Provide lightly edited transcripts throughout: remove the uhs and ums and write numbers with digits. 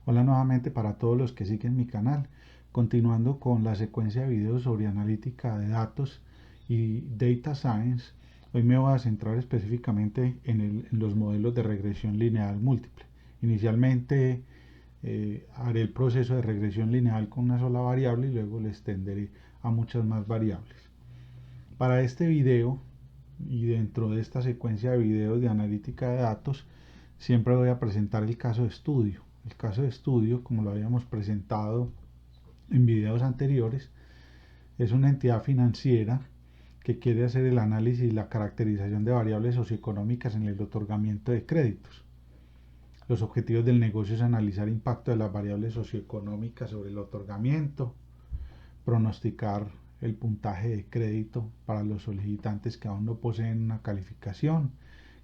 Hola nuevamente para todos los que siguen mi canal, continuando con la secuencia de videos sobre analítica de datos y data science. Hoy me voy a centrar específicamente en los modelos de regresión lineal múltiple. Inicialmente haré el proceso de regresión lineal con una sola variable y luego le extenderé a muchas más variables. Para este video y dentro de esta secuencia de videos de analítica de datos, siempre voy a presentar el caso de estudio. El caso de estudio, como lo habíamos presentado en videos anteriores, es una entidad financiera que quiere hacer el análisis y la caracterización de variables socioeconómicas en el otorgamiento de créditos. Los objetivos del negocio es analizar el impacto de las variables socioeconómicas sobre el otorgamiento, pronosticar el puntaje de crédito para los solicitantes que aún no poseen una calificación,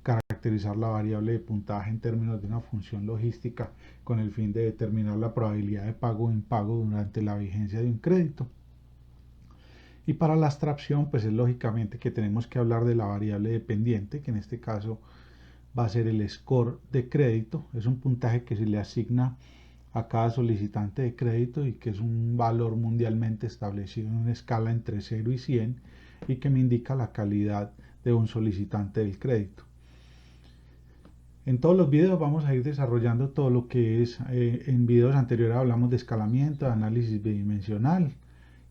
caracterizar la variable de puntaje en términos de una función logística con el fin de determinar la probabilidad de pago o impago durante la vigencia de un crédito. Y para la abstracción, pues es lógicamente que tenemos que hablar de la variable dependiente, que en este caso va a ser el score de crédito. Es un puntaje que se le asigna a cada solicitante de crédito y que es un valor mundialmente establecido en una escala entre 0 y 100 y que me indica la calidad de un solicitante del crédito. En todos los videos vamos a ir desarrollando todo lo que es, en videos anteriores hablamos de escalamiento, de análisis bidimensional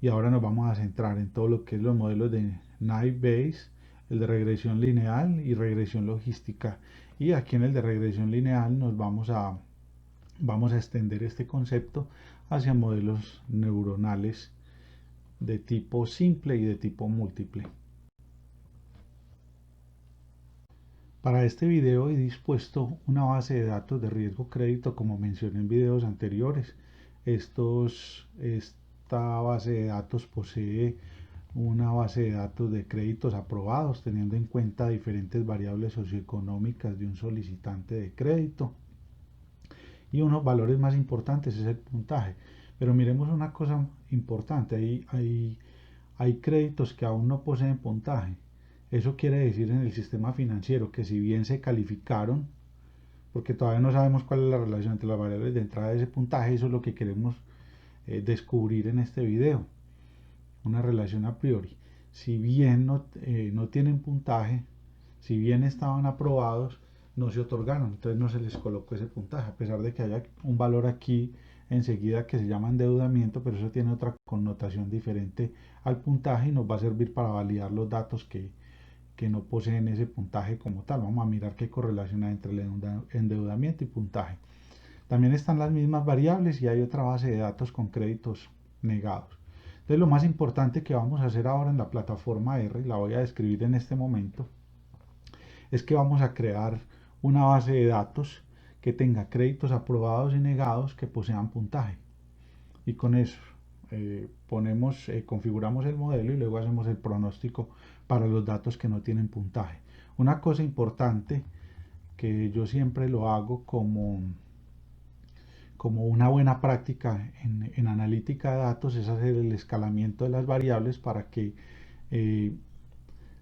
y ahora nos vamos a centrar en todo lo que es los modelos de Naive Bayes, el de regresión lineal y regresión logística. Y aquí en el de regresión lineal nos vamos a extender este concepto hacia modelos neuronales de tipo simple y de tipo múltiple. Para este video he dispuesto una base de datos de riesgo crédito como mencioné en videos anteriores. Esta base de datos posee una base de datos de créditos aprobados teniendo en cuenta diferentes variables socioeconómicas de un solicitante de crédito. Y unos valores más importantes es el puntaje. Pero miremos una cosa importante, hay créditos que aún no poseen puntaje. Eso quiere decir en el sistema financiero que si bien se calificaron, porque todavía no sabemos cuál es la relación entre las variables de entrada de ese puntaje, eso es lo que queremos descubrir en este video, una relación a priori. Si bien no tienen puntaje, si bien estaban aprobados, no se otorgaron, entonces no se les colocó ese puntaje, a pesar de que haya un valor aquí enseguida que se llama endeudamiento, pero eso tiene otra connotación diferente al puntaje y nos va a servir para validar los datos que no poseen ese puntaje como tal. Vamos a mirar qué correlación hay entre el endeudamiento y puntaje. También están las mismas variables y hay otra base de datos con créditos negados. Entonces lo más importante que vamos a hacer ahora en la plataforma R, la voy a describir en este momento, es que vamos a crear una base de datos que tenga créditos aprobados y negados que posean puntaje. Y con eso configuramos el modelo y luego hacemos el pronóstico para los datos que no tienen puntaje. Una cosa importante que yo siempre lo hago como una buena práctica en analítica de datos es hacer el escalamiento de las variables para que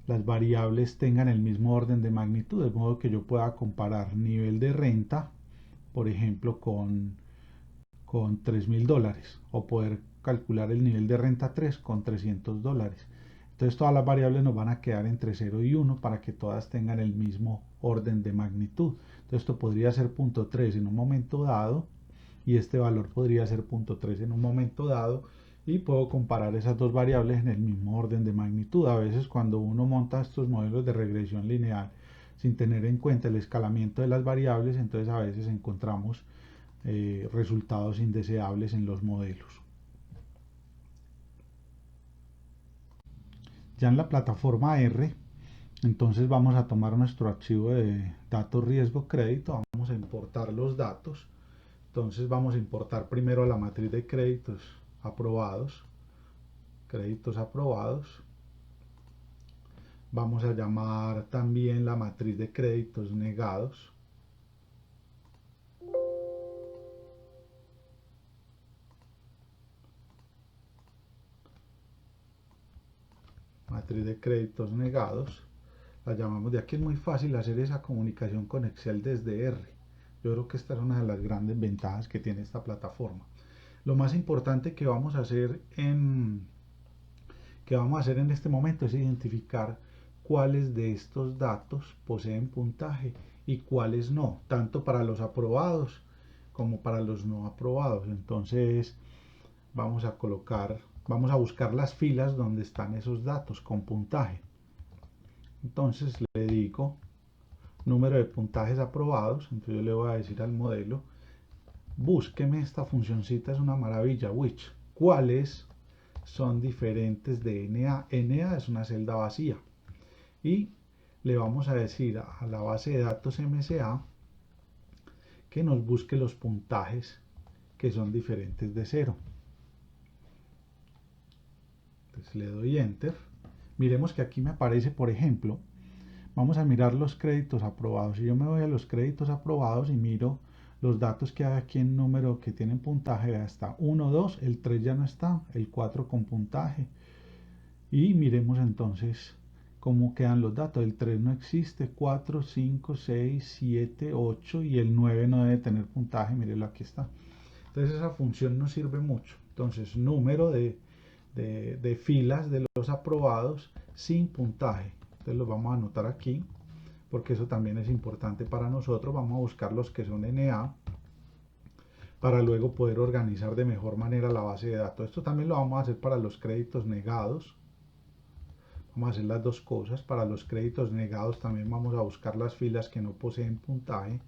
las variables tengan el mismo orden de magnitud, de modo que yo pueda comparar nivel de renta, por ejemplo, con $3.000 o poder calcular el nivel de renta 3 con $300. Entonces todas las variables nos van a quedar entre 0 y 1 para que todas tengan el mismo orden de magnitud. Entonces esto podría ser 0.3 en un momento dado y este valor podría ser 0.3 en un momento dado y puedo comparar esas dos variables en el mismo orden de magnitud. A veces cuando uno monta estos modelos de regresión lineal sin tener en cuenta el escalamiento de las variables, entonces a veces encontramos resultados indeseables en los modelos. Ya en la plataforma R, entonces vamos a tomar nuestro archivo de datos riesgo crédito, vamos a importar los datos. Entonces vamos a importar primero la matriz de créditos aprobados. Vamos a llamar también la matriz de créditos negados. Matriz de créditos negados. La llamamos, de aquí es muy fácil hacer esa comunicación con Excel desde R. Yo creo que esta es una de las grandes ventajas que tiene esta plataforma. Lo más importante que vamos a hacer en este momento es identificar cuáles de estos datos poseen puntaje y cuáles no, tanto para los aprobados como para los no aprobados. Entonces vamos a buscar las filas donde están esos datos con puntaje. Entonces le digo número de puntajes aprobados. Entonces yo le voy a decir al modelo, búsqueme, esta funcioncita es una maravilla, which, cuáles son diferentes de NA. NA es una celda vacía y le vamos a decir a la base de datos MCA que nos busque los puntajes que son diferentes de 0. Entonces le doy enter. Miremos que aquí me aparece, por ejemplo, vamos a mirar los créditos aprobados. Si yo me voy a los créditos aprobados y miro los datos que hay aquí en número que tienen puntaje, hasta 1, 2, el 3 ya no está, el 4 con puntaje. Y miremos entonces cómo quedan los datos. El 3 no existe, 4, 5, 6, 7, 8 y el 9 no debe tener puntaje. Mírenlo, aquí está. Entonces esa función nos sirve mucho. Entonces número de filas de los aprobados sin puntaje. Entonces los vamos a anotar aquí porque eso también es importante para nosotros. Vamos a buscar los que son NA para luego poder organizar de mejor manera la base de datos. Esto también lo vamos a hacer para los créditos negados. Vamos a hacer las dos cosas. Para los créditos negados también vamos a buscar las filas que no poseen puntaje.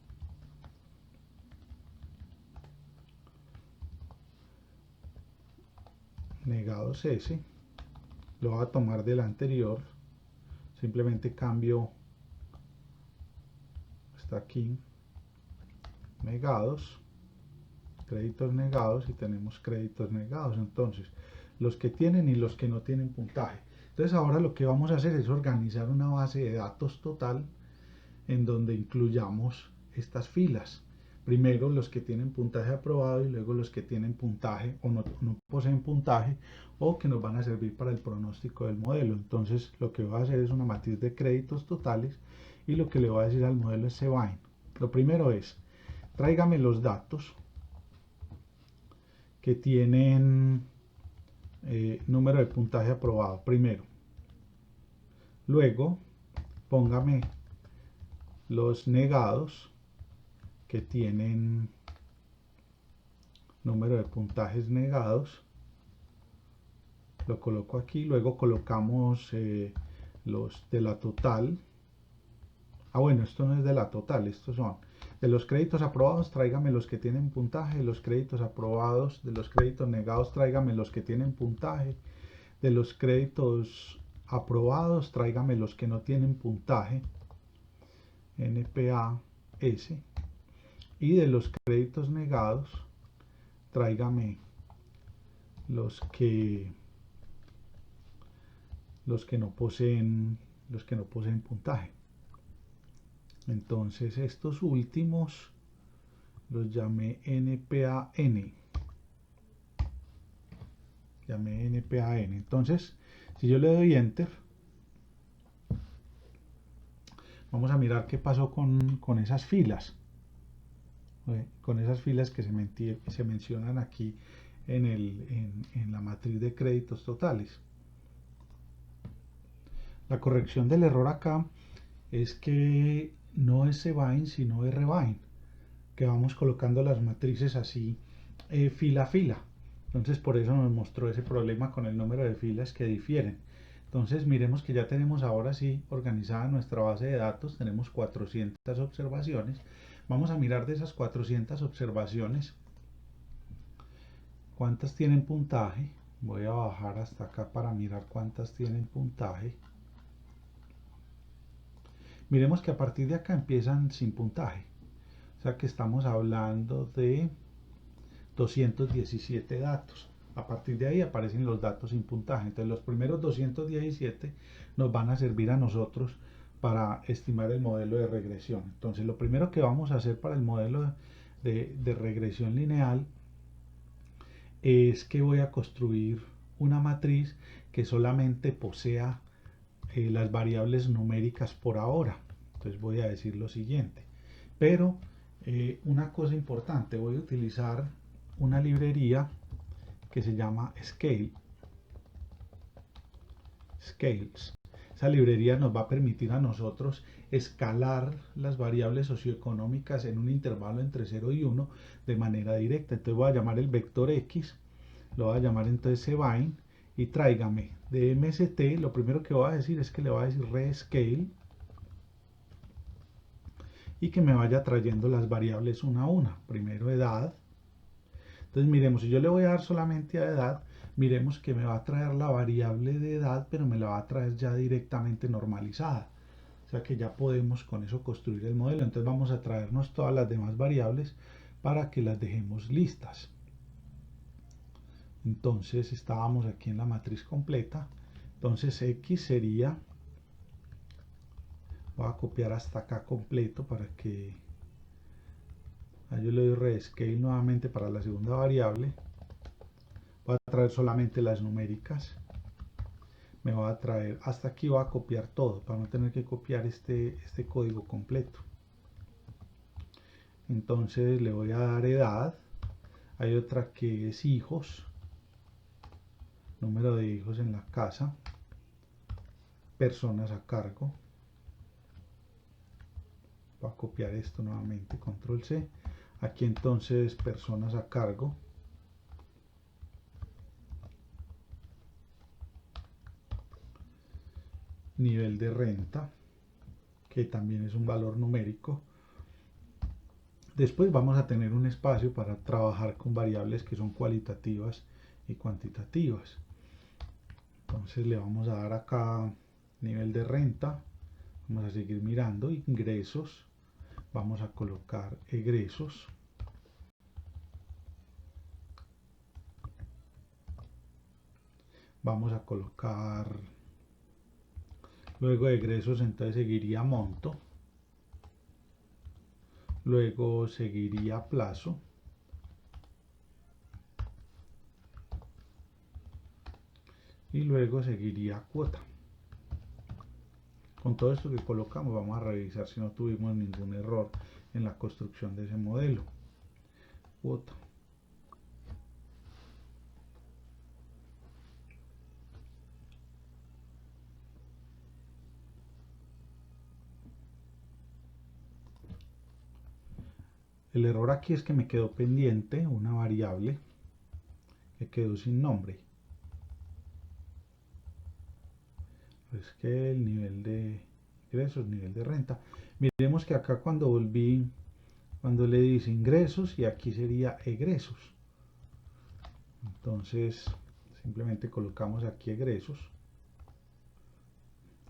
Negados S. Lo voy a tomar del anterior. Simplemente cambio. Está aquí. Negados. Créditos negados y tenemos créditos negados. Entonces, los que tienen y los que no tienen puntaje. Entonces ahora lo que vamos a hacer es organizar una base de datos total en donde incluyamos estas filas. Primero los que tienen puntaje aprobado y luego los que tienen puntaje o no poseen puntaje o que nos van a servir para el pronóstico del modelo. Entonces lo que voy a hacer es una matriz de créditos totales y lo que le voy a decir al modelo es cbind. Lo primero es, tráigame los datos que tienen número de puntaje aprobado primero. Luego póngame los negados que tienen número de puntajes negados. Lo coloco aquí. Luego colocamos los de la total. Bueno, esto no es de la total, estos son de los créditos aprobados, tráigame los que tienen puntaje, de los créditos aprobados, de los créditos negados, tráigame los que tienen puntaje, de los créditos aprobados, tráigame los que no tienen puntaje, NPA-S, y de los créditos negados, tráigame los que no poseen puntaje. Entonces estos últimos los llamé NPAN. Entonces, si yo le doy enter, vamos a mirar qué pasó con esas filas. Con esas filas que se mencionan aquí en la matriz de créditos totales. La corrección del error acá es que no es cbind sino es rebind, que vamos colocando las matrices así fila a fila. Entonces por eso nos mostró ese problema con el número de filas que difieren. Entonces miremos que ya tenemos ahora sí organizada nuestra base de datos, tenemos 400 observaciones. Vamos a mirar de esas 400 observaciones cuántas tienen puntaje. Voy a bajar hasta acá para mirar cuántas tienen puntaje. Miremos que a partir de acá empiezan sin puntaje. O sea que estamos hablando de 217 datos. A partir de ahí aparecen los datos sin puntaje. Entonces los primeros 217 nos van a servir a nosotros para estimar el modelo de regresión. Entonces lo primero que vamos a hacer para el modelo de regresión lineal es que voy a construir una matriz que solamente posea las variables numéricas por ahora. Entonces voy a decir lo siguiente, pero Una cosa importante, voy a utilizar una librería que se llama Scales. Esa librería nos va a permitir a nosotros escalar las variables socioeconómicas en un intervalo entre 0 y 1 de manera directa. Entonces voy a llamar el vector X, lo voy a llamar entonces Cbind y tráigame de MST. Lo primero que voy a decir es que le voy a decir rescale y que me vaya trayendo las variables una a una. Primero edad. Entonces miremos, si yo le voy a dar solamente a edad, miremos que me va a traer la variable de edad, pero me la va a traer ya directamente normalizada. O sea que ya podemos con eso construir el modelo. Entonces vamos a traernos todas las demás variables para que las dejemos listas. Entonces estábamos aquí en la matriz completa. Entonces X sería, voy a copiar hasta acá completo para que yo le doy rescale nuevamente para la segunda variable. Voy a traer solamente las numéricas. Me va a traer, hasta aquí voy a copiar todo para no tener que copiar este código completo. Entonces le voy a dar edad. Hay otra que es hijos, número de hijos en la casa, personas a cargo. Voy a copiar esto nuevamente, control C. Aquí entonces personas a cargo. Nivel de renta, que también es un valor numérico. Después vamos a tener un espacio para trabajar con variables que son cualitativas y cuantitativas. Entonces le vamos a dar acá nivel de renta, vamos a seguir mirando ingresos, vamos a colocar egresos, vamos a colocar luego egresos, entonces seguiría monto, luego seguiría plazo, y luego seguiría cuota. Con todo esto que colocamos vamos a revisar si no tuvimos ningún error en la construcción de ese modelo. Cuota. El error aquí es que me quedó pendiente una variable que quedó sin nombre. Es que el nivel de ingresos, nivel de renta. Miremos que acá cuando volví, cuando le dice ingresos y aquí sería egresos. Entonces simplemente colocamos aquí egresos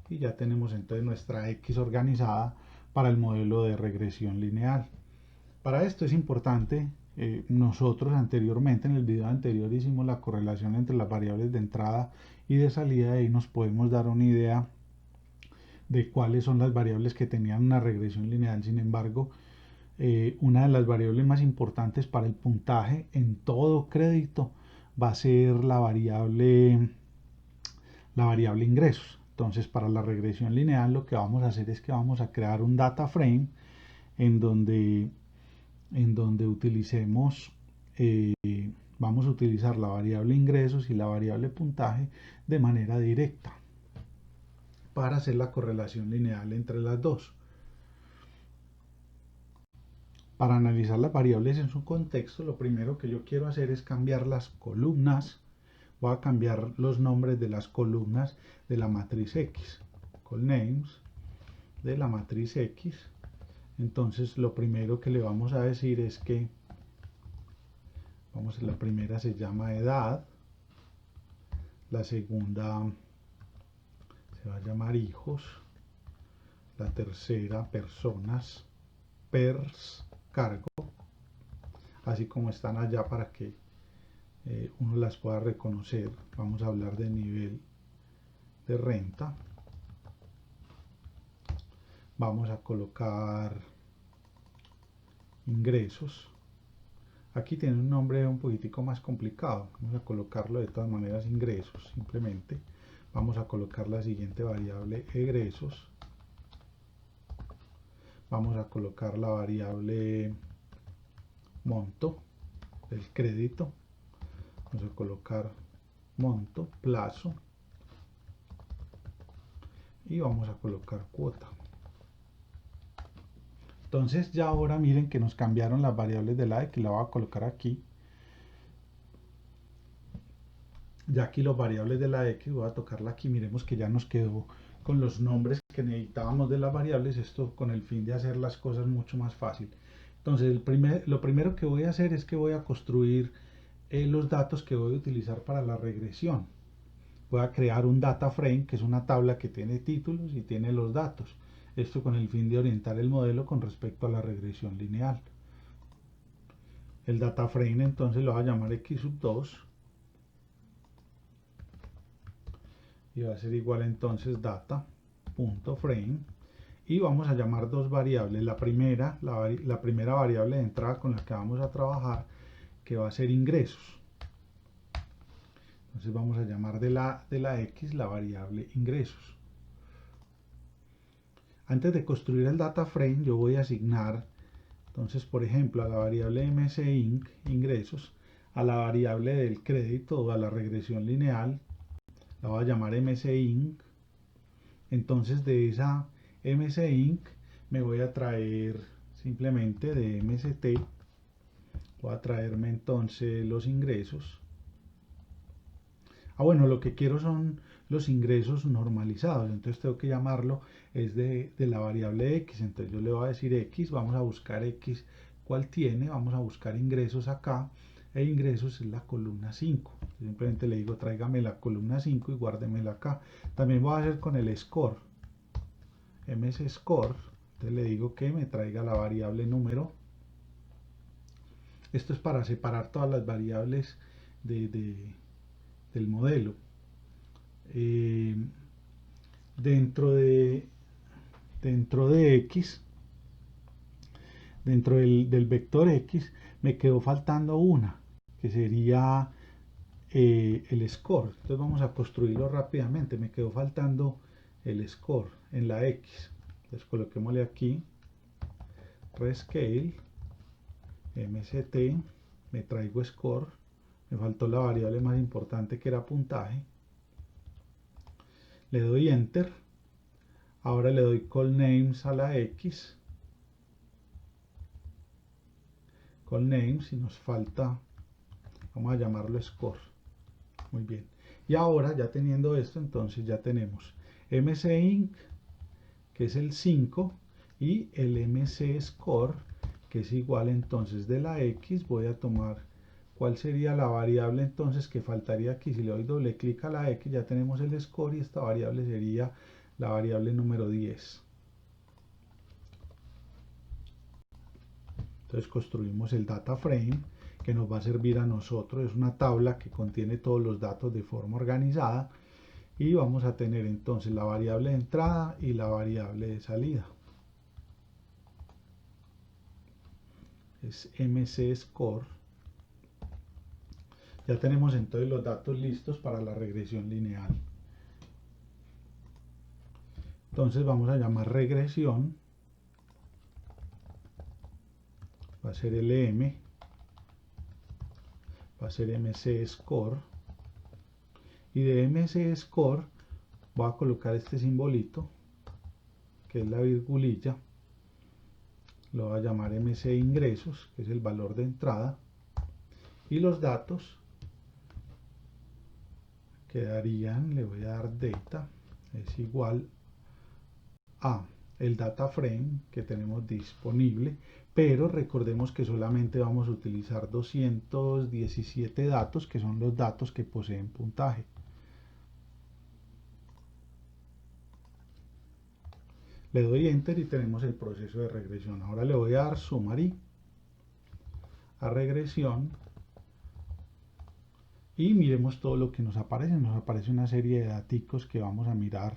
y ya tenemos entonces nuestra X organizada para el modelo de regresión lineal. Para esto es importante, nosotros anteriormente, en el video anterior hicimos la correlación entre las variables de entrada y de salida, y nos podemos dar una idea de cuáles son las variables que tenían una regresión lineal. Sin embargo, una de las variables más importantes para el puntaje en todo crédito va a ser la variable ingresos. Entonces, para la regresión lineal lo que vamos a hacer es que vamos a crear un data frame en donde utilicemos, vamos a utilizar la variable ingresos y la variable puntaje de manera directa para hacer la correlación lineal entre las dos. Para analizar las variables en su contexto, lo primero que yo quiero hacer es cambiar las columnas. Voy a cambiar los nombres de las columnas de la matriz X, call names de la matriz X. Entonces lo primero que le vamos a decir es que la primera se llama edad, la segunda se va a llamar hijos, la tercera personas, pers, cargo, así como están allá para que uno las pueda reconocer. Vamos a hablar de nivel de renta. Vamos a colocar ingresos. Aquí tiene un nombre un poquitico más complicado. Vamos a colocarlo de todas maneras ingresos. Simplemente vamos a colocar la siguiente variable egresos. vamos a colocar la variable monto del crédito, vamos a colocar monto, plazo y vamos a colocar cuota. Entonces ya ahora miren que nos cambiaron las variables de la X, la voy a colocar aquí. Ya aquí los variables de la X, voy a tocarla aquí, miremos que ya nos quedó con los nombres que necesitábamos de las variables, esto con el fin de hacer las cosas mucho más fácil. Entonces lo primero que voy a hacer es que voy a construir los datos que voy a utilizar para la regresión. Voy a crear un data frame, que es una tabla que tiene títulos y tiene los datos. Esto con el fin de orientar el modelo con respecto a la regresión lineal. El data frame entonces lo voy a llamar x sub 2 y va a ser igual entonces data.frame y vamos a llamar dos variables. La primera variable de entrada con la que vamos a trabajar, que va a ser ingresos. Entonces vamos a llamar de la X la variable ingresos. Antes de construir el data frame yo voy a asignar entonces por ejemplo a la variable mcinc ingresos, a la variable del crédito o a la regresión lineal la voy a llamar mcinc. Entonces de esa mcinc me voy a traer simplemente de mst, voy a traerme entonces los ingresos. Bueno, lo que quiero son los ingresos normalizados, entonces tengo que llamarlo es de la variable x, entonces yo le voy a decir x, vamos a buscar x, ¿cuál tiene? Vamos a buscar ingresos acá, e ingresos es la columna 5, simplemente le digo tráigame la columna 5 y guárdemela acá. También voy a hacer con el score, msScore, entonces le digo que me traiga la variable número. Esto es para separar todas las variables del modelo. Dentro de x, dentro del vector x, me quedó faltando una, que sería el score. Entonces vamos a construirlo rápidamente. Me quedó faltando el score en la x. Entonces coloquémosle aquí rescale mst, me traigo score, me faltó la variable más importante que era puntaje, le doy enter, ahora le doy call names a la x, call names y nos falta, vamos a llamarlo score. Muy bien, y ahora ya teniendo esto, entonces ya tenemos mcinc, que es el 5, y el msScore, que es igual entonces de la x. Voy a tomar cuál sería la variable entonces que faltaría aquí. Si le doy doble clic a la x ya tenemos el score y esta variable sería la variable número 10. Entonces construimos el data frame que nos va a servir a nosotros. Es una tabla que contiene todos los datos de forma organizada y vamos a tener entonces la variable de entrada y la variable de salida. Es msScore. Ya tenemos entonces los datos listos para la regresión lineal. Entonces vamos a llamar regresión, va a ser LM, va a ser msScore, y de msScore voy a colocar este simbolito, que es la virgulilla, lo voy a llamar msIngresos, que es el valor de entrada, y los datos quedarían, le voy a dar data, es igual a el data frame que tenemos disponible, pero recordemos que solamente vamos a utilizar 217 datos, que son los datos que poseen puntaje. Le doy enter y tenemos el proceso de regresión. Ahora le voy a dar summary a regresión y miremos todo lo que nos aparece. Nos aparece una serie de datos que vamos a mirar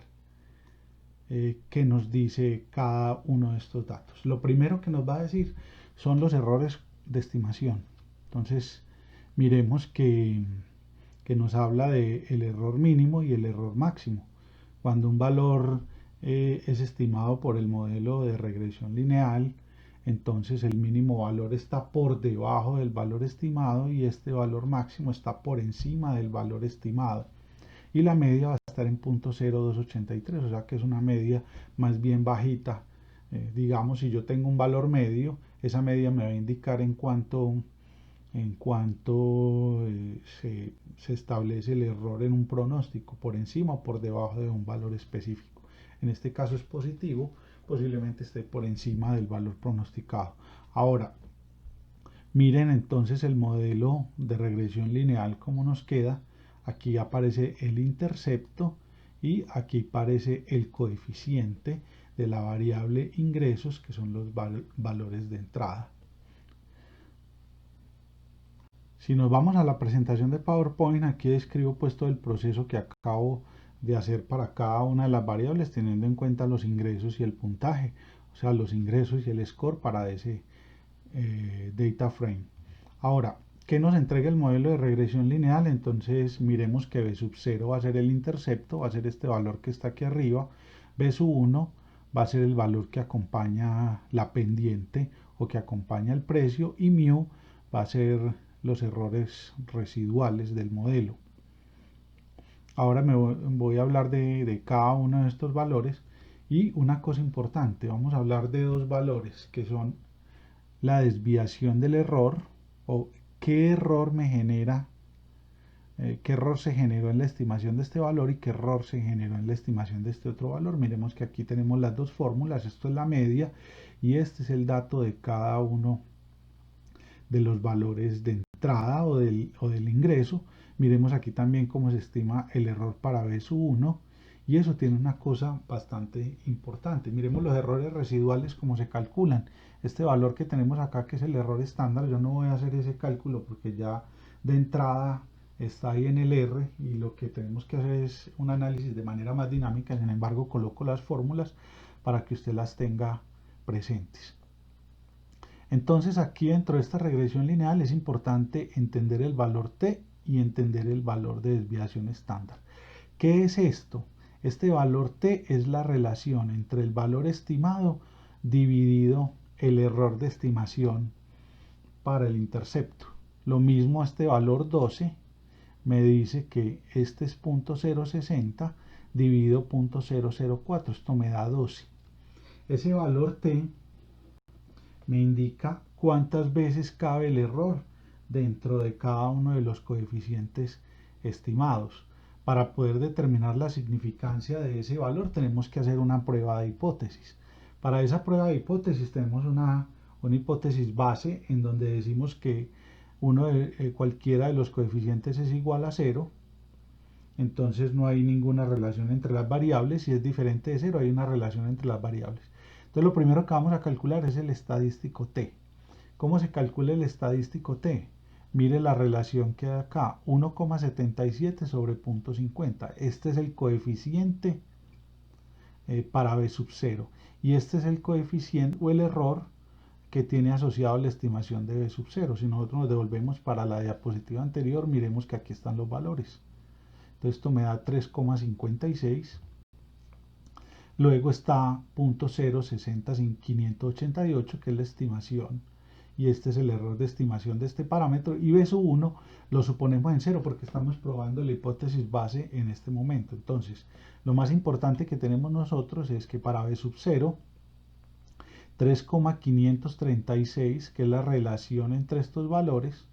que nos dice cada uno de estos datos. Lo primero que nos va a decir son los errores de estimación. Entonces miremos que nos habla del error mínimo y el error máximo. Cuando un valor es estimado por el modelo de regresión lineal. Entonces el mínimo valor está por debajo del valor estimado y este valor máximo está por encima del valor estimado. Y la media va a estar en 0.0283, o sea que es una media más bien bajita. Digamos, si yo tengo un valor medio, esa media me va a indicar en cuanto se establece el error en un pronóstico, por encima o por debajo de un valor específico. En este caso es positivo, posiblemente esté por encima del valor pronosticado. Ahora, miren entonces el modelo de regresión lineal cómo nos queda. Aquí aparece el intercepto y aquí aparece el coeficiente de la variable ingresos, que son los valores de entrada. Si nos vamos a la presentación de PowerPoint, aquí describo pues todo el proceso que acabo de hacer para cada una de las variables, teniendo en cuenta los ingresos y el puntaje, o sea, los ingresos y el score para ese data frame. Ahora, ¿qué nos entrega el modelo de regresión lineal? Entonces miremos que B sub 0 va a ser el intercepto, va a ser este valor que está aquí arriba. B sub 1 va a ser el valor que acompaña la pendiente o que acompaña el precio, y mu va a ser los errores residuales del modelo. Ahora voy a hablar de cada uno de estos valores, y una cosa importante, vamos a hablar de dos valores que son la desviación del error, o qué error me genera, qué error se generó en la estimación de este valor y qué error se generó en la estimación de este otro valor. Miremos que aquí tenemos las dos fórmulas, esto es la media y este es el dato de cada uno de los valores de entrada o del ingreso. Miremos aquí también cómo se estima el error para B sub 1, y eso tiene una cosa bastante importante. Miremos los errores residuales, cómo se calculan. Este valor que tenemos acá, que es el error estándar, yo no voy a hacer ese cálculo porque ya de entrada está ahí en el R, y lo que tenemos que hacer es un análisis de manera más dinámica. Sin embargo, coloco las fórmulas para que usted las tenga presentes. Entonces aquí dentro de esta regresión lineal es importante entender el valor t y entender el valor de desviación estándar. ¿Qué es esto? Este valor t es la relación entre el valor estimado dividido el error de estimación para el intercepto. Lo mismo, este valor 12 me dice que este es 0.060 dividido 0.004, esto me da 12. Ese valor t me indica cuántas veces cabe el error dentro de cada uno de los coeficientes estimados. Para poder determinar la significancia de ese valor tenemos que hacer una prueba de hipótesis. Para esa prueba de hipótesis tenemos una hipótesis base en donde decimos que cualquiera de los coeficientes es igual a 0. Entonces no hay ninguna relación entre las variables. Si es diferente de 0 hay una relación entre las variables. Entonces lo primero que vamos a calcular es el estadístico t. ¿Cómo se calcula el estadístico t? Mire la relación que hay acá, 1,77 sobre 0.50. Este es el coeficiente para B sub 0. Y este es el coeficiente o el error que tiene asociado la estimación de B sub 0. Si nosotros nos devolvemos para la diapositiva anterior, miremos que aquí están los valores. Entonces esto me da 3,56. Luego está 0.060588, que es la estimación, y este es el error de estimación de este parámetro, y B sub 1 lo suponemos en 0 porque estamos probando la hipótesis base en este momento. Entonces, lo más importante que tenemos nosotros es que para B sub 0, 3,536, que es la relación entre estos valores,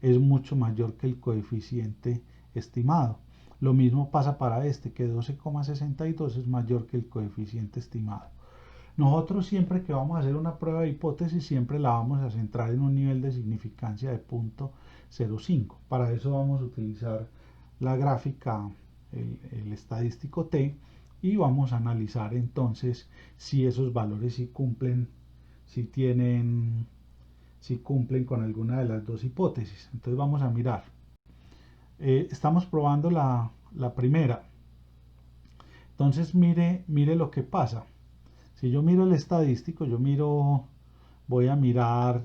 es mucho mayor que el coeficiente estimado. Lo mismo pasa para este, que 12,62 es mayor que el coeficiente estimado. Nosotros siempre que vamos a hacer una prueba de hipótesis, siempre la vamos a centrar en un nivel de significancia de 0.05. Para eso vamos a utilizar la gráfica, el estadístico t, y vamos a analizar entonces si esos valores sí cumplen, si cumplen con alguna de las dos hipótesis. Entonces vamos a mirar. Estamos probando la primera. Entonces mire lo que pasa. Si yo miro el estadístico, voy a mirar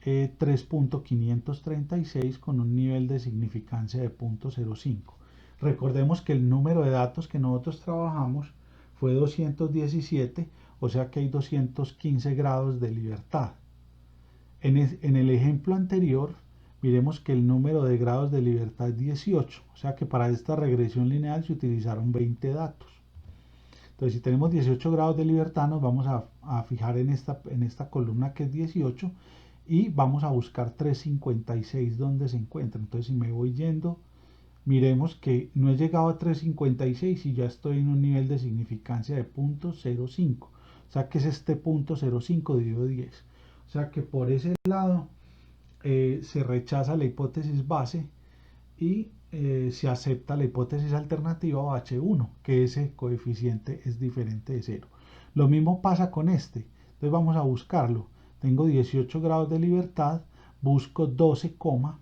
3.536 con un nivel de significancia de 0.05. Recordemos que el número de datos que nosotros trabajamos fue 217, o sea que hay 215 grados de libertad. En el ejemplo anterior, miremos que el número de grados de libertad es 18, o sea que para esta regresión lineal se utilizaron 20 datos. Entonces, si tenemos 18 grados de libertad, nos vamos a fijar en esta columna que es 18 y vamos a buscar 356 donde se encuentra. Entonces, si me voy yendo, miremos que no he llegado a 356 y ya estoy en un nivel de significancia de 0.05. O sea que es este punto 0.5 dividido 10. O sea que por ese lado se rechaza la hipótesis base y se acepta la hipótesis alternativa o H1, que ese coeficiente es diferente de 0. Lo mismo pasa con este. Entonces vamos a buscarlo. Tengo 18 grados de libertad, busco 12,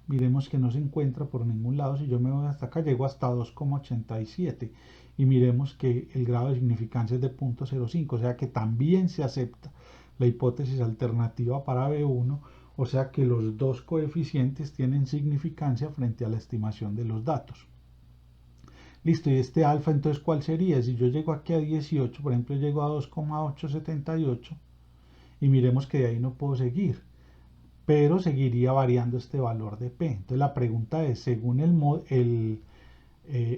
miremos que no se encuentra por ningún lado. Si yo me voy hasta acá, llego hasta 2,87 y miremos que el grado de significancia es de 0.05, o sea que también se acepta la hipótesis alternativa para B1, o sea que los dos coeficientes tienen significancia frente a la estimación de los datos. Listo, y este alfa entonces ¿cuál sería? Si yo llego aquí a 18, por ejemplo llego a 2,878 y miremos que de ahí no puedo seguir, pero seguiría variando este valor de P. Entonces la pregunta es, según el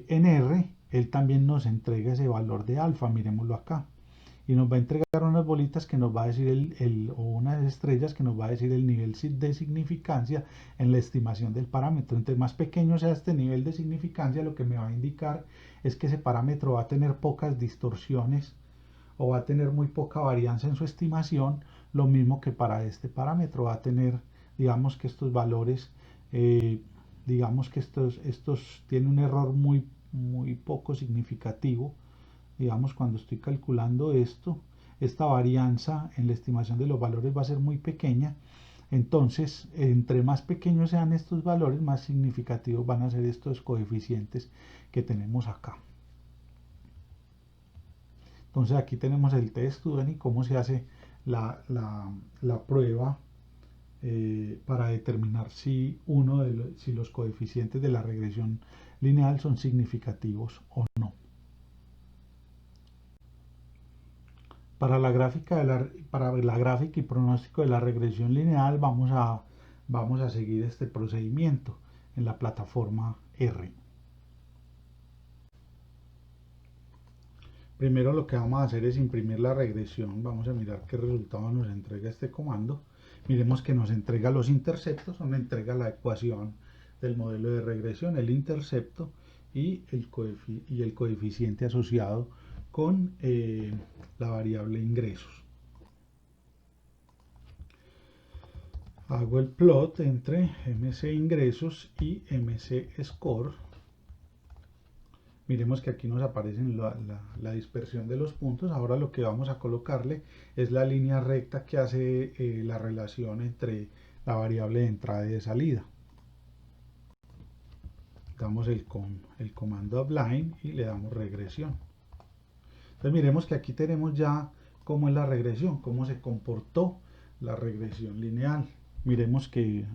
NR, él también nos entrega ese valor de alfa, miremoslo acá. Y nos va a entregar unas bolitas que nos va a decir o unas estrellas que nos va a decir el nivel de significancia en la estimación del parámetro. Entre más pequeño sea este nivel de significancia, lo que me va a indicar es que ese parámetro va a tener pocas distorsiones o va a tener muy poca varianza en su estimación, lo mismo que para este parámetro va a tener, digamos que estos valores, digamos que estos tienen un error muy poco significativo. Digamos, cuando estoy calculando esta varianza en la estimación de los valores va a ser muy pequeña. Entonces, entre más pequeños sean estos valores, más significativos van a ser estos coeficientes que tenemos acá. Entonces, aquí tenemos el test student y cómo se hace la prueba para determinar si los coeficientes de la regresión lineal son significativos o no. Para la gráfica y pronóstico de la regresión lineal vamos a seguir este procedimiento en la plataforma R. Primero lo que vamos a hacer es imprimir la regresión. Vamos a mirar qué resultado nos entrega este comando. Miremos que nos entrega los interceptos, nos entrega la ecuación del modelo de regresión, el intercepto y el coeficiente asociado con la variable ingresos. Hago el plot entre MC ingresos y MC score. Miremos que aquí nos aparece la dispersión de los puntos. Ahora lo que vamos a colocarle es la línea recta que hace la relación entre la variable de entrada y de salida. Damos el comando apply y le damos regresión. Entonces miremos que aquí tenemos ya cómo es la regresión, cómo se comportó la regresión lineal. Miremos que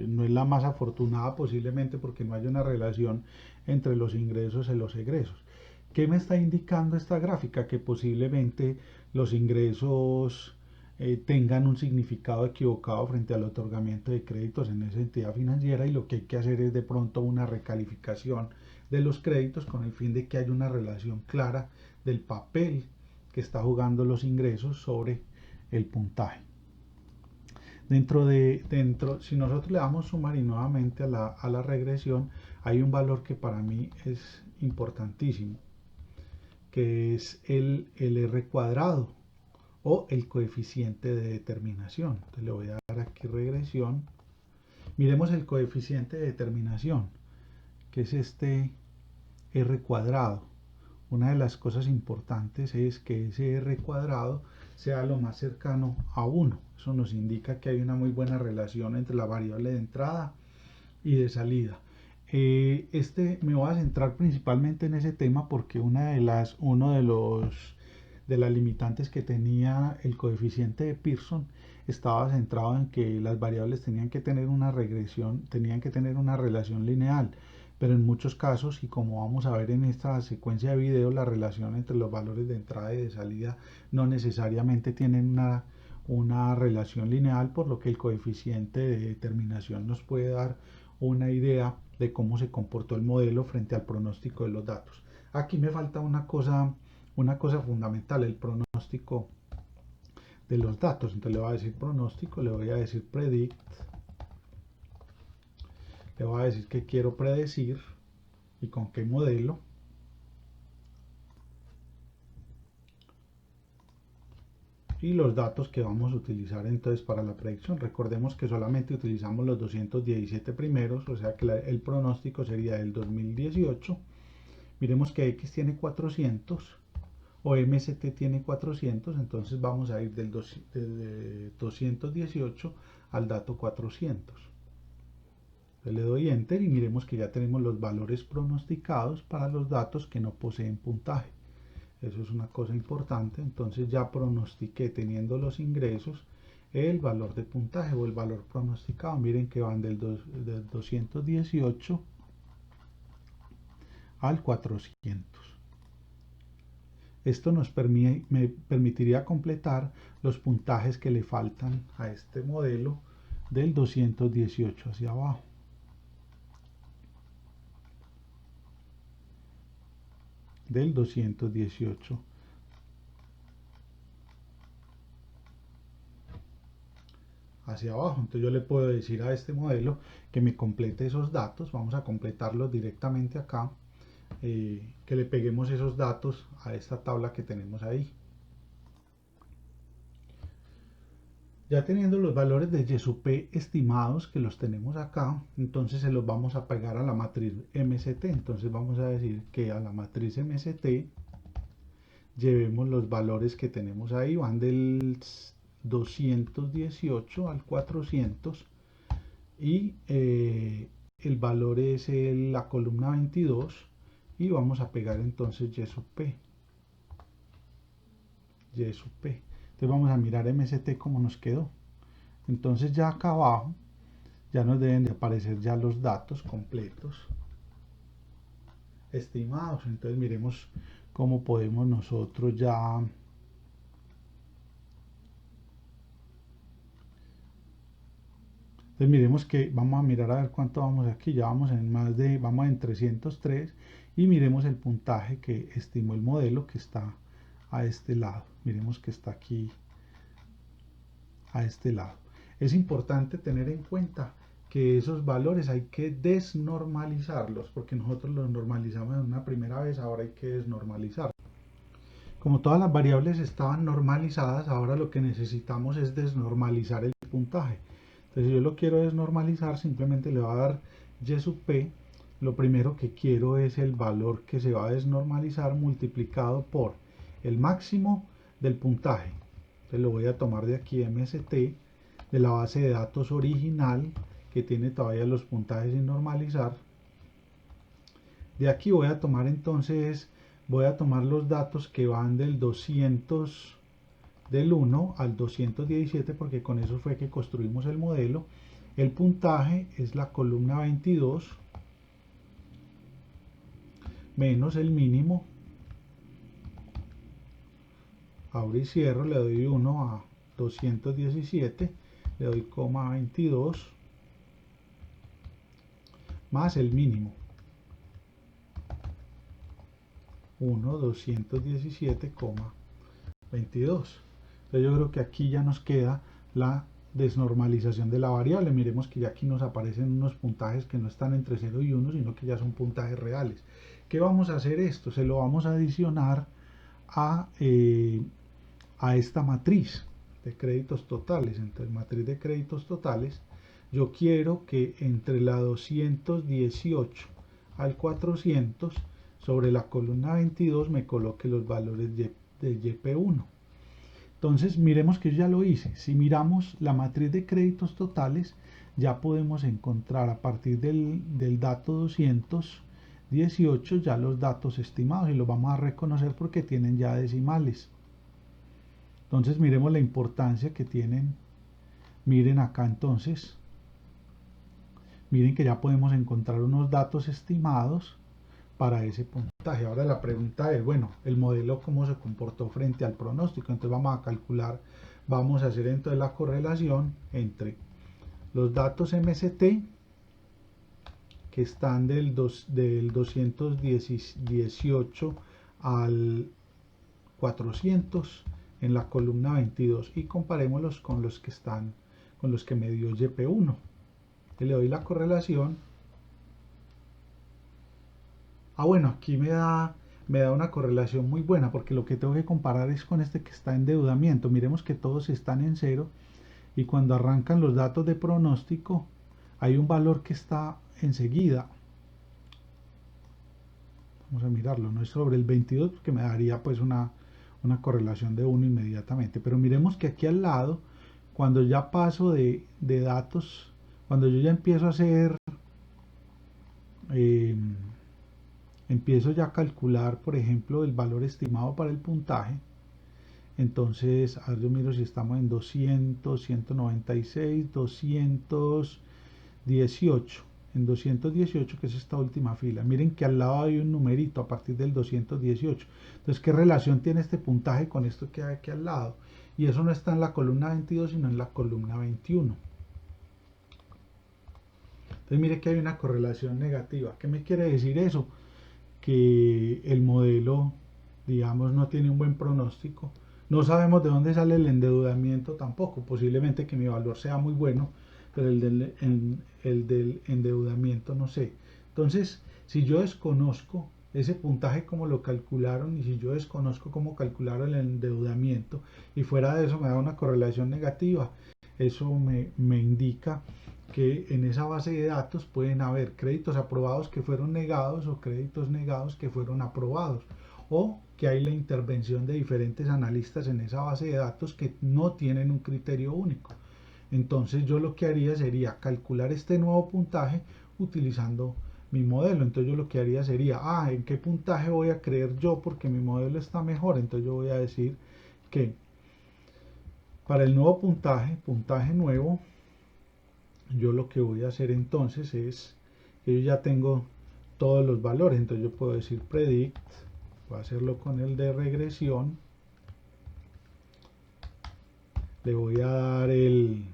no es la más afortunada posiblemente porque no hay una relación entre los ingresos y los egresos. ¿Qué me está indicando esta gráfica? Que posiblemente los ingresos tengan un significado equivocado frente al otorgamiento de créditos en esa entidad financiera y lo que hay que hacer es de pronto una recalificación de los créditos con el fin de que haya una relación clara del papel que está jugando los ingresos sobre el puntaje. Si nosotros le damos sumar y nuevamente a la regresión, hay un valor que para mí es importantísimo, que es el R cuadrado o el coeficiente de determinación. Entonces le voy a dar aquí regresión. Miremos el coeficiente de determinación, que es este R cuadrado. Una de las cosas importantes es que ese R cuadrado sea lo más cercano a 1. Eso nos indica que hay una muy buena relación entre la variable de entrada y de salida. Me voy a centrar principalmente en ese tema porque uno de las limitantes que tenía el coeficiente de Pearson estaba centrado en que las variables tenían que tener una regresión, tenían que tener una relación lineal. pero en muchos casos, y como vamos a ver en esta secuencia de video, la relación entre los valores de entrada y de salida no necesariamente tienen una relación lineal, por lo que el coeficiente de determinación nos puede dar una idea de cómo se comportó el modelo frente al pronóstico de los datos. Aquí me falta una cosa fundamental, el pronóstico de los datos. Entonces le voy a decir pronóstico, le voy a decir predict, le voy a decir que quiero predecir y con qué modelo. Y los datos que vamos a utilizar entonces para la predicción. Recordemos que solamente utilizamos los 217 primeros, o sea que el pronóstico sería del 2018. Miremos que X tiene 400 o MST tiene 400, entonces vamos a ir del 218 al dato 400. Le doy Enter y miremos que ya tenemos los valores pronosticados para los datos que no poseen puntaje. Eso es una cosa importante. Entonces ya pronostiqué, teniendo los ingresos, el valor de puntaje o el valor pronosticado. Miren que van del 218 al 400. Esto me permitiría completar los puntajes que le faltan a este modelo del 218 hacia abajo. Del 218 hacia abajo. Entonces yo le puedo decir a este modelo que me complete esos datos. Vamos a completarlos directamente acá, que le peguemos esos datos a esta tabla que tenemos ahí. Ya teniendo los valores de Y sub P estimados, que los tenemos acá, entonces se los vamos a pegar a la matriz MST. Entonces vamos a decir que a la matriz MST llevemos los valores que tenemos ahí, van del 218 al 400 y el valor es la columna 22 y vamos a pegar entonces Y sub P. Y sub P. Entonces vamos a mirar MST cómo nos quedó. Entonces ya acá abajo ya nos deben de aparecer ya los datos completos estimados. Entonces miremos cómo podemos nosotros ya entonces miremos que vamos a mirar a ver cuánto vamos aquí. Ya vamos vamos en 303 y miremos el puntaje que estimó el modelo, que está a este lado. Miremos que está aquí a este lado. Es importante tener en cuenta que esos valores hay que desnormalizarlos, porque nosotros los normalizamos en una primera vez, ahora hay que desnormalizar. Como todas las variables estaban normalizadas, ahora lo que necesitamos es desnormalizar el puntaje. Entonces, si yo lo quiero desnormalizar, simplemente le voy a dar Y sub P. Lo primero que quiero es el valor que se va a desnormalizar multiplicado por el máximo del puntaje. Entonces lo voy a tomar de aquí MST, de la base de datos original, que tiene todavía los puntajes sin normalizar. De aquí voy a tomar entonces, voy a tomar los datos que van del 1 al 217, porque con eso fue que construimos el modelo. El puntaje es la columna 22 menos el mínimo. Abro y cierro, le doy 1 a 217, le doy coma 22 más el mínimo. 217,22. Entonces yo creo que aquí ya nos queda la desnormalización de la variable. Miremos que ya aquí nos aparecen unos puntajes que no están entre 0 y 1, sino que ya son puntajes reales. ¿Qué vamos a hacer esto? Se lo vamos a adicionar a esta matriz de créditos totales. Entonces, matriz de créditos totales, yo quiero que entre la 218 al 400, sobre la columna 22, me coloque los valores de YP1. Entonces, miremos que yo ya lo hice. Si miramos la matriz de créditos totales, ya podemos encontrar a partir del dato 218 ya los datos estimados, y los vamos a reconocer porque tienen ya decimales. Entonces miremos la importancia que tienen. Miren acá entonces, Miren que ya podemos encontrar unos datos estimados para ese puntaje. Ahora la pregunta es, bueno, el modelo cómo se comportó frente al pronóstico. Entonces vamos a calcular, vamos a hacer entonces la correlación entre los datos MST que están del 218 al 400 en la columna 22 y comparémoslos con los que están, con los que me dio YP1. Le doy la correlación. Bueno, aquí me da una correlación muy buena porque lo que tengo que comparar es con este que está en endeudamiento. Miremos que todos están en cero y cuando arrancan los datos de pronóstico hay un valor que está enseguida. Vamos a mirarlo, no es sobre el 22 porque me daría pues una correlación de 1 inmediatamente. Pero miremos que aquí al lado, cuando ya paso de datos, cuando yo ya empiezo a hacer... empiezo ya a calcular, por ejemplo, el valor estimado para el puntaje. Entonces, a ver, yo miro si estamos en 200, 196, 218. En 218, que es esta última fila. Miren que al lado hay un numerito a partir del 218. Entonces, ¿qué relación tiene este puntaje con esto que hay aquí al lado? Y eso no está en la columna 22, sino en la columna 21. Entonces, mire que hay una correlación negativa. ¿Qué me quiere decir eso? Que el modelo, digamos, no tiene un buen pronóstico. No sabemos de dónde sale el endeudamiento tampoco. Posiblemente que mi valor sea muy bueno, pero el del endeudamiento no sé. Entonces, si yo desconozco ese puntaje como lo calcularon y si yo desconozco cómo calcularon el endeudamiento y fuera de eso me da una correlación negativa, eso me indica que en esa base de datos pueden haber créditos aprobados que fueron negados o créditos negados que fueron aprobados, o que hay la intervención de diferentes analistas en esa base de datos que no tienen un criterio único. Entonces yo lo que haría sería calcular este nuevo puntaje utilizando mi modelo. Entonces yo lo que haría sería, ¿en qué puntaje voy a creer yo? Porque mi modelo está mejor. Entonces yo voy a decir que para el nuevo puntaje nuevo, yo lo que voy a hacer entonces es que yo ya tengo todos los valores, entonces yo puedo decir predict, voy a hacerlo con el de regresión, le voy a dar el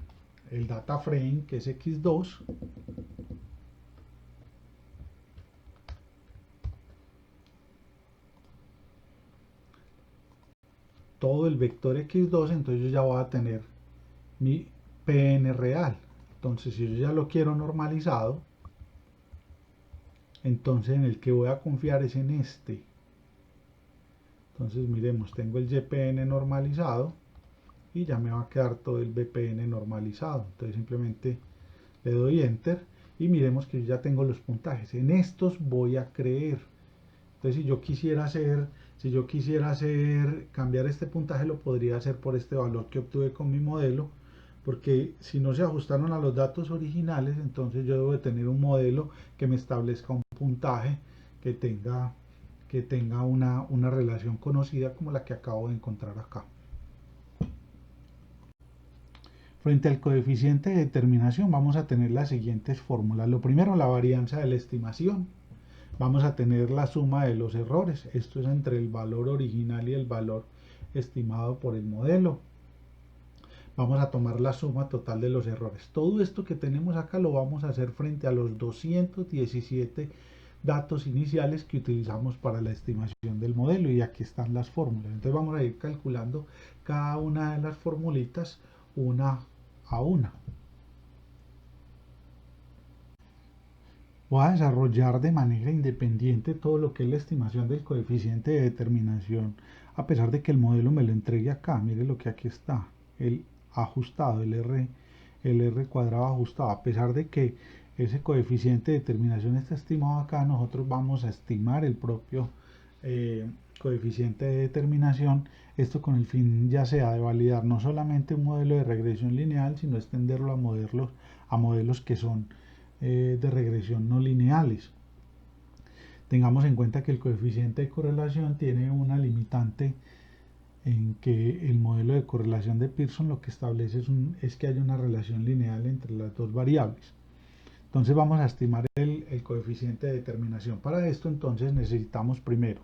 data frame que es x2, todo el vector x2, entonces yo ya voy a tener mi PN real. Entonces si yo ya lo quiero normalizado, entonces en el que voy a confiar es en este. Entonces miremos, tengo el YPN normalizado y ya me va a quedar todo el VPN normalizado. Entonces simplemente le doy enter y miremos que yo ya tengo los puntajes. En estos voy a creer. Entonces si yo quisiera hacer cambiar este puntaje, lo podría hacer por este valor que obtuve con mi modelo, porque si no se ajustaron a los datos originales, entonces yo debo de tener un modelo que me establezca un puntaje que tenga una relación conocida como la que acabo de encontrar acá. Frente al coeficiente de determinación vamos a tener las siguientes fórmulas. Lo primero, la varianza de la estimación. Vamos a tener la suma de los errores. Esto es entre el valor original y el valor estimado por el modelo. Vamos a tomar la suma total de los errores. Todo esto que tenemos acá lo vamos a hacer frente a los 217 datos iniciales que utilizamos para la estimación del modelo, y aquí están las fórmulas. Entonces vamos a ir calculando cada una de las formulitas una a una. Voy a desarrollar de manera independiente todo lo que es la estimación del coeficiente de determinación, a pesar de que el modelo me lo entregue acá. Mire lo que aquí está, el ajustado, el R cuadrado ajustado. A pesar de que ese coeficiente de determinación está estimado acá, nosotros vamos a estimar el propio coeficiente de determinación, esto con el fin ya sea de validar no solamente un modelo de regresión lineal, sino extenderlo a modelos que son de regresión no lineales. Tengamos en cuenta que el coeficiente de correlación tiene una limitante en que el modelo de correlación de Pearson lo que establece es que hay una relación lineal entre las dos variables. Entonces vamos a estimar el coeficiente de determinación. Para esto entonces necesitamos primero,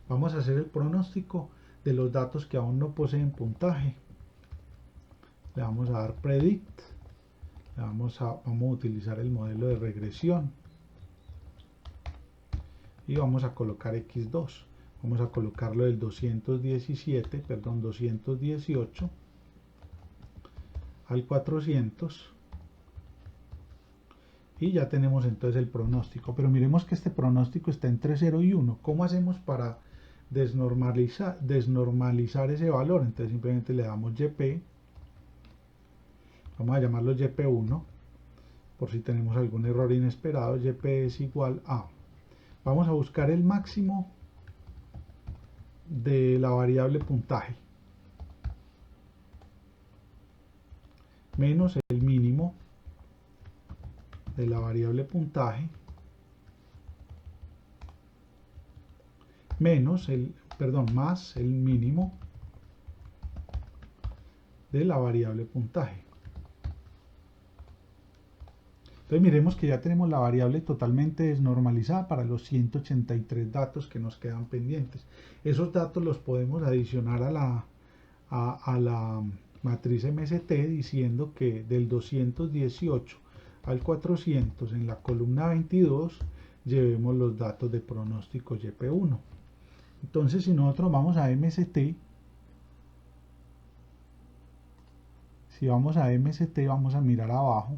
vamos a hacer el pronóstico de los datos que aún no poseen puntaje. Le vamos a dar predict, vamos a utilizar el modelo de regresión y vamos a colocar x2. Vamos a colocarlo del 218 al 400 y ya tenemos entonces el pronóstico. Pero miremos que este pronóstico está entre 0 y 1. ¿Cómo hacemos para desnormalizar ese valor? Entonces simplemente le damos YP, vamos a llamarlo YP1 por si tenemos algún error inesperado. YP es igual a, vamos a buscar el máximo de la variable puntaje menos el mínimo de la variable puntaje más el mínimo de la variable puntaje. Entonces miremos que ya tenemos la variable totalmente desnormalizada para los 183 datos que nos quedan pendientes. Esos datos los podemos adicionar a la matriz MST diciendo que del 218 al 400 en la columna 22 llevemos los datos de pronóstico YP1. Entonces si nosotros vamos a MST, vamos a mirar abajo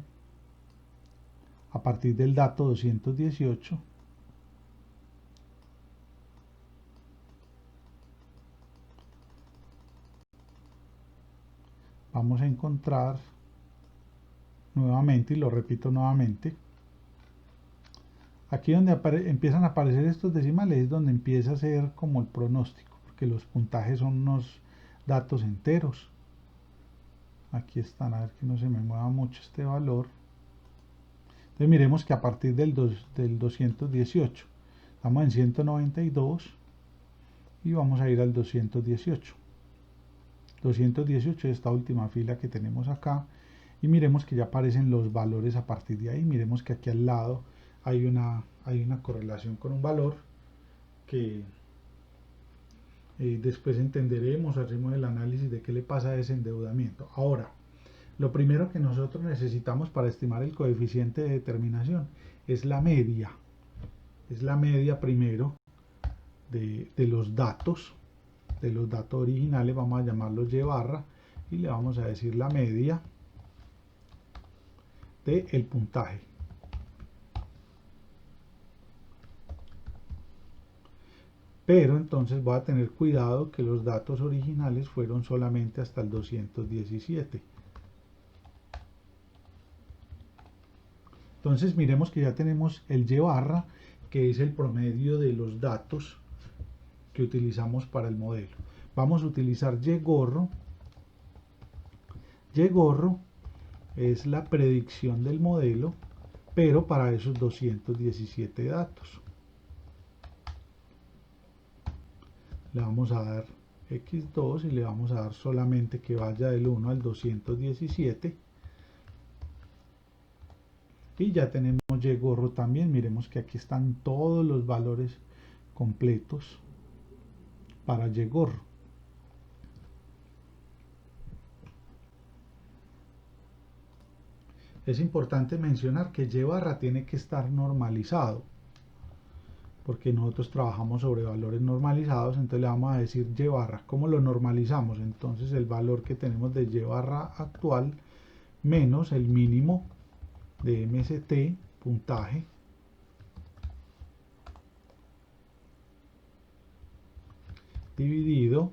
a partir del dato 218 vamos a encontrar nuevamente, y lo repito nuevamente, aquí donde empiezan a aparecer estos decimales es donde empieza a ser como el pronóstico, porque los puntajes son unos datos enteros. Aquí están, a ver que no se me mueva mucho este valor. Entonces miremos que a partir del 218 estamos en 192 y vamos a ir al 218. 218 es esta última fila que tenemos acá y miremos que ya aparecen los valores a partir de ahí. Miremos que aquí al lado hay una correlación con un valor que después entenderemos, hacemos el análisis de qué le pasa a ese endeudamiento. Ahora, lo primero que nosotros necesitamos para estimar el coeficiente de determinación es la media. Es la media primero de los datos originales, vamos a llamarlos Y barra, y le vamos a decir la media del puntaje. Pero entonces voy a tener cuidado que los datos originales fueron solamente hasta el 217. Entonces miremos que ya tenemos el Y barra, que es el promedio de los datos que utilizamos para el modelo. Vamos a utilizar Y gorro. Y gorro es la predicción del modelo, pero para esos 217 datos. Le vamos a dar x2 y le vamos a dar solamente que vaya del 1 al 217. Y ya tenemos Y gorro también. Miremos que aquí están todos los valores completos para Y gorro. Es importante mencionar que Y barra tiene que estar normalizado, porque nosotros trabajamos sobre valores normalizados. Entonces le vamos a decir Y barra. ¿Cómo lo normalizamos? Entonces el valor que tenemos de Y barra actual menos el mínimo de MST puntaje dividido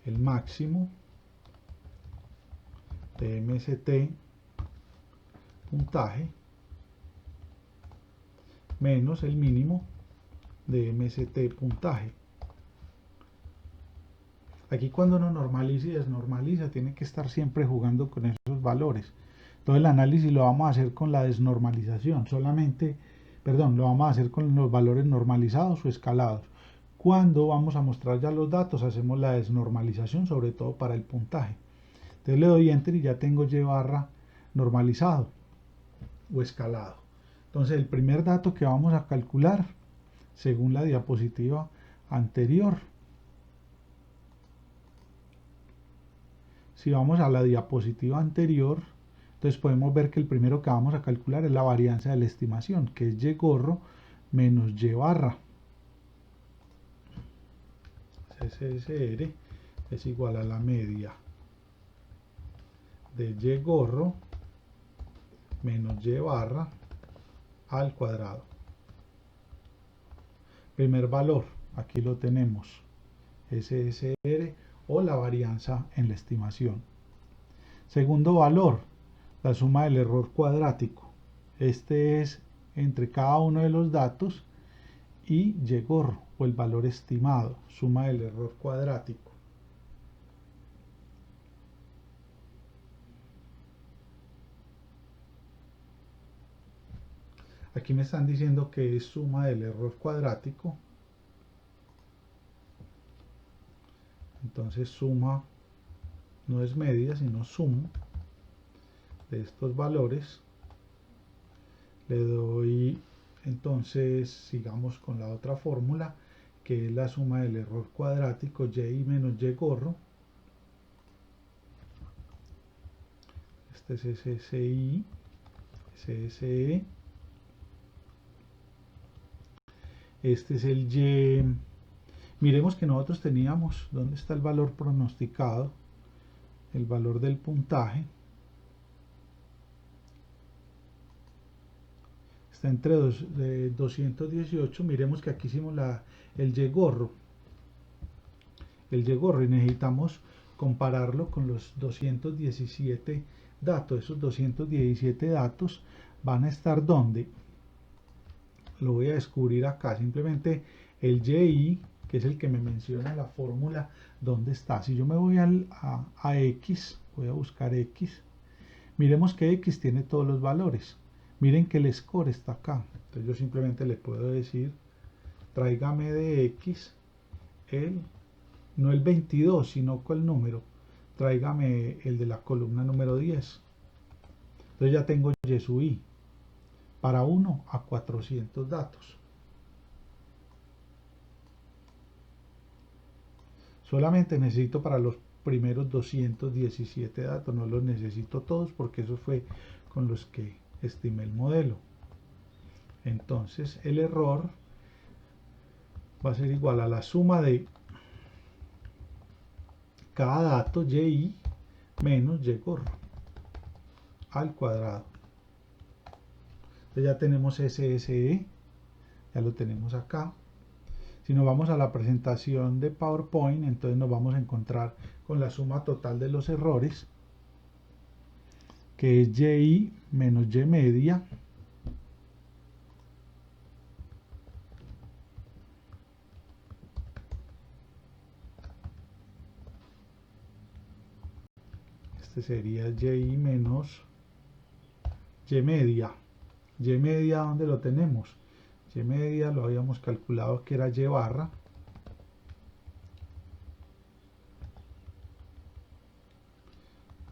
el máximo de MST puntaje menos el mínimo de MST puntaje. Aquí cuando uno normaliza y desnormaliza tiene que estar siempre jugando con esos valores. Todo el análisis lo vamos a hacer con la desnormalización, lo vamos a hacer con los valores normalizados o escalados. Cuando vamos a mostrar ya los datos, hacemos la desnormalización, sobre todo para el puntaje. Entonces le doy enter y ya tengo Y barra normalizado. o escalado. Entonces el primer dato que vamos a calcular, según la diapositiva anterior, si vamos a la diapositiva anterior, entonces podemos ver que el primero que vamos a calcular es la varianza de la estimación, que es y gorro menos y barra. SSR es igual a la media de y gorro menos y barra al cuadrado. Primer valor, aquí lo tenemos, SSR o la varianza en la estimación. Segundo valor, la suma del error cuadrático. Este es entre cada uno de los datos y y gorro o el valor estimado, suma del error cuadrático. Aquí me están diciendo que es suma del error cuadrático. Entonces suma no es media, sino suma de estos valores. Le doy, entonces sigamos con la otra fórmula, que es la suma del error cuadrático, y menos y gorro. Este es SSI, SSE. Este es el y. Miremos que nosotros teníamos, ¿dónde está el valor pronosticado? El valor del puntaje. Está entre 218. Miremos que aquí hicimos el y gorro. El y gorro y necesitamos compararlo con los 217 datos. Esos 217 datos van a estar ¿dónde? Lo voy a descubrir acá. Simplemente el y, que es el que me menciona la fórmula, ¿dónde está? Si yo me voy a X, voy a buscar X, miremos que X tiene todos los valores. Miren que el score está acá. Entonces yo simplemente le puedo decir, tráigame de X no el 22, sino con el número. Tráigame el de la columna número 10. Entonces ya tengo y sub i para 1 a 400 datos. Solamente necesito para los primeros 217 datos, no los necesito todos porque eso fue con los que estimé el modelo. Entonces el error va a ser igual a la suma de cada dato y menos y gorro al cuadrado. Entonces ya tenemos SSE, ya lo tenemos acá. Si nos vamos a la presentación de PowerPoint, entonces nos vamos a encontrar con la suma total de los errores, que es y menos y media este sería y menos y media. Y media, ¿dónde lo tenemos? Y media lo habíamos calculado que era y barra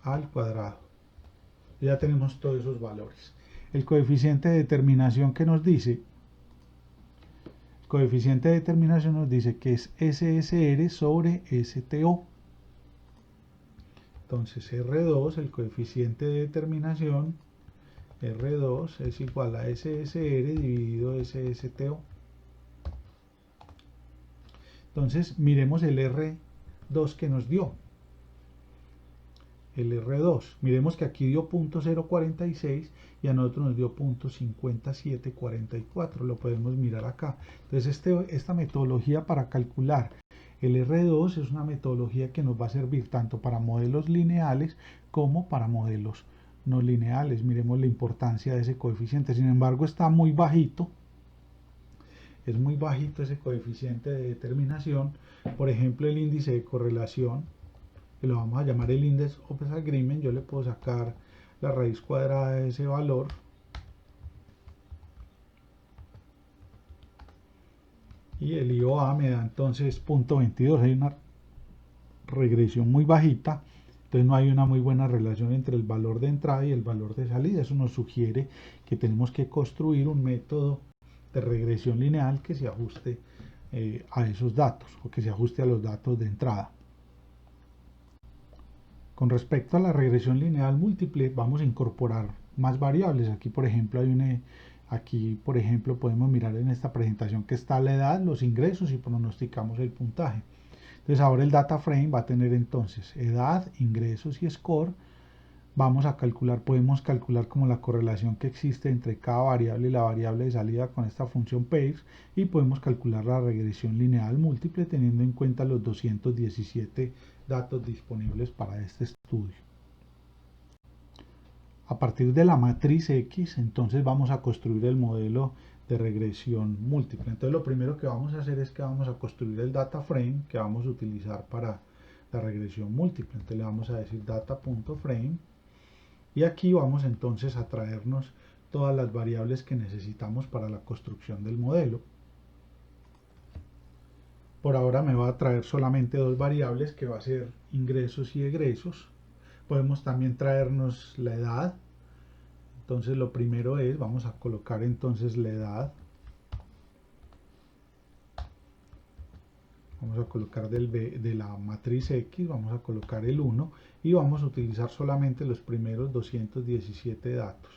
al cuadrado. Ya tenemos todos esos valores. El coeficiente de determinación que nos dice, el coeficiente de determinación nos dice que es SSR sobre STO. Entonces R2, el coeficiente de determinación, R2 es igual a SSR dividido SSTO. Entonces miremos el R2 que nos dio. El R2, miremos que aquí dio 0.046 y a nosotros nos dio 0.5744, lo podemos mirar acá. Entonces esta metodología para calcular el R2 es una metodología que nos va a servir tanto para modelos lineales como para modelos no lineales. Miremos la importancia de ese coeficiente, sin embargo está muy bajito. Es muy bajito ese coeficiente de determinación. Por ejemplo, el índice de correlación, que lo vamos a llamar el Index of Agreement, yo le puedo sacar la raíz cuadrada de ese valor. Y el IOA me da entonces 0.22. Hay una regresión muy bajita. Entonces no hay una muy buena relación entre el valor de entrada y el valor de salida. Eso nos sugiere que tenemos que construir un método de regresión lineal que se ajuste a esos datos o que se ajuste a los datos de entrada. Con respecto a la regresión lineal múltiple, vamos a incorporar más variables. Aquí, por ejemplo, podemos mirar en esta presentación que está la edad, los ingresos y pronosticamos el puntaje. Entonces, ahora el data frame va a tener entonces edad, ingresos y score. Podemos calcular como la correlación que existe entre cada variable y la variable de salida con esta función pairs, y podemos calcular la regresión lineal múltiple teniendo en cuenta los 217 datos disponibles para este estudio. A partir de la matriz X, entonces vamos a construir el modelo de regresión múltiple. Entonces lo primero que vamos a hacer es que vamos a construir el data frame que vamos a utilizar para la regresión múltiple. Entonces le vamos a decir data.frame. Y aquí vamos entonces a traernos todas las variables que necesitamos para la construcción del modelo. Por ahora me va a traer solamente dos variables, que va a ser ingresos y egresos. Podemos también traernos la edad. Entonces lo primero es, vamos a colocar entonces la edad. Vamos a colocar de la matriz X, vamos a colocar el 1 y vamos a utilizar solamente los primeros 217 datos.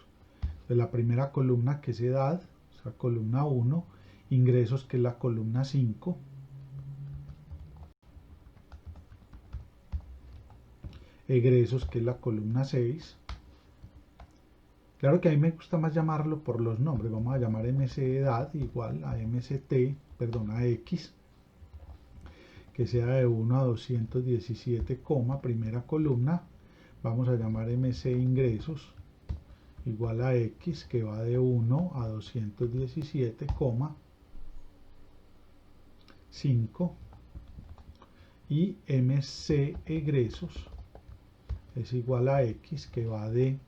De la primera columna, que es edad, o sea, columna 1, ingresos, que es la columna 5, egresos, que es la columna 6. Claro que a mí me gusta más llamarlo por los nombres. Vamos a llamar MC edad igual a a X, que sea de 1 a 217, primera columna. Vamos a llamar MC ingresos igual a X, que va de 1 a 217, 5. Y MC egresos es igual a X, que va de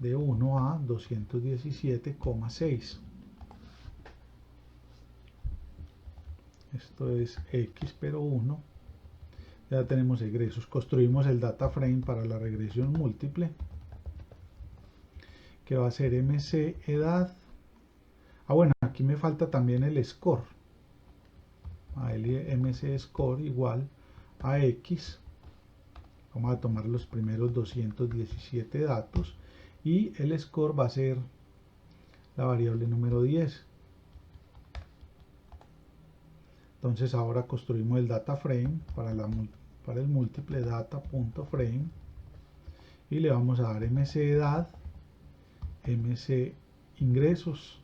1 a 217,6. Esto es X, pero 1. Ya tenemos egresos. Construimos el data frame para la regresión múltiple, que va a ser MC edad. Bueno, aquí me falta también el score. MC score igual a X. Vamos a tomar los primeros 217 datos y el score va a ser la variable número 10. Entonces ahora construimos el data frame para el múltiple data.frame y le vamos a dar MC edad, MC ingresos,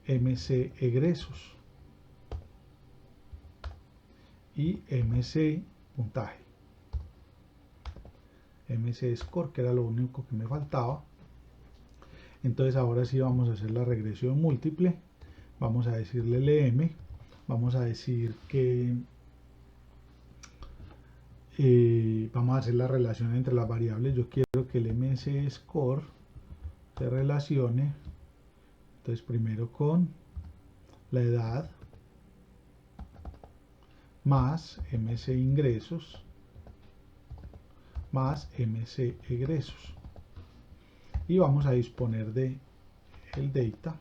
MC egresos y MC puntaje, MC score, que era lo único que me faltaba. Entonces ahora sí vamos a hacer la regresión múltiple. Vamos a decirle LM. Vamos a decir que vamos a hacer la relación entre las variables. Yo quiero que el MC score se relacione, entonces primero con la edad más MC ingresos más MC egresos, y vamos a disponer de el data,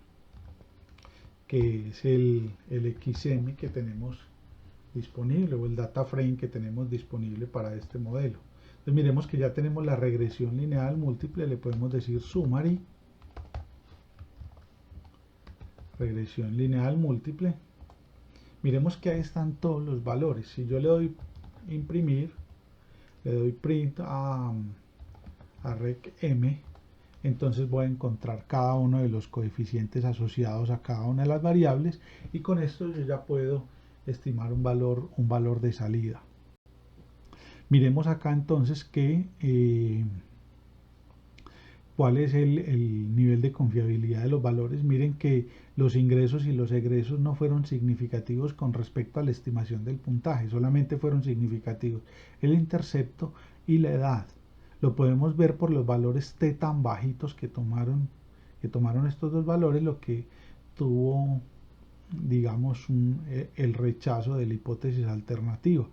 que es el XM que tenemos disponible, o el data frame que tenemos disponible para este modelo. Entonces miremos que ya tenemos la regresión lineal múltiple. Le podemos decir summary, regresión lineal múltiple. Miremos que ahí están todos los valores. Si yo le doy imprimir, le doy print a rec m, entonces voy a encontrar cada uno de los coeficientes asociados a cada una de las variables, y con esto yo ya puedo estimar un valor de salida. Miremos acá entonces cuál es el nivel de confiabilidad de los valores. Miren que los ingresos y los egresos no fueron significativos con respecto a la estimación del puntaje, solamente fueron significativos el intercepto y la edad. Lo podemos ver por los valores T tan bajitos que tomaron estos dos valores, lo que tuvo, digamos, el rechazo de la hipótesis alternativa.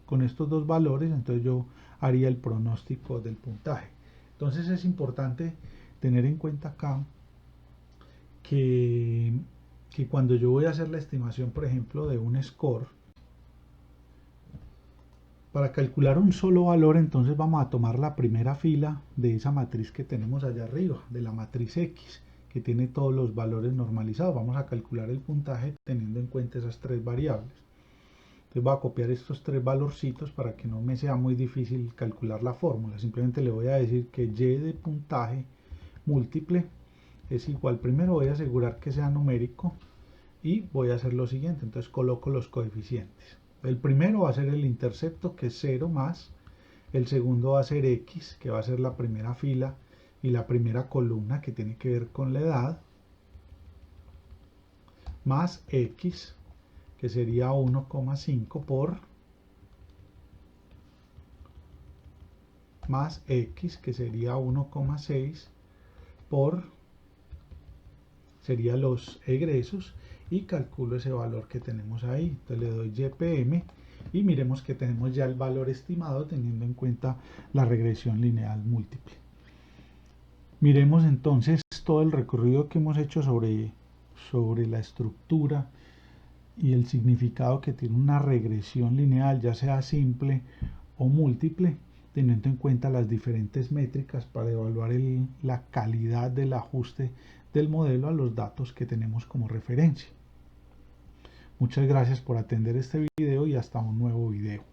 con estos dos valores, entonces yo haría el pronóstico del puntaje. Entonces es importante tener en cuenta acá que, que cuando yo voy a hacer la estimación, por ejemplo, de un score, para calcular un solo valor, entonces vamos a tomar la primera fila de esa matriz que tenemos allá arriba, de la matriz X, que tiene todos los valores normalizados. Vamos a calcular el puntaje teniendo en cuenta esas tres variables. Entonces voy a copiar estos tres valorcitos para que no me sea muy difícil calcular la fórmula. Simplemente le voy a decir que y de puntaje múltiple es igual. Primero voy a asegurar que sea numérico y voy a hacer lo siguiente. Entonces coloco los coeficientes. El primero va a ser el intercepto, que es 0 más. El segundo va a ser X, que va a ser la primera fila y la primera columna, que tiene que ver con la edad, más X, que sería 1,5 por más X, que sería 1,6 por, sería los egresos, y calculo ese valor que tenemos ahí. Entonces le doy YPM y miremos que tenemos ya el valor estimado teniendo en cuenta la regresión lineal múltiple. Miremos entonces todo el recorrido que hemos hecho sobre la estructura y el significado que tiene una regresión lineal, ya sea simple o múltiple, teniendo en cuenta las diferentes métricas para evaluar la calidad del ajuste del modelo a los datos que tenemos como referencia. Muchas gracias por atender este video y hasta un nuevo video.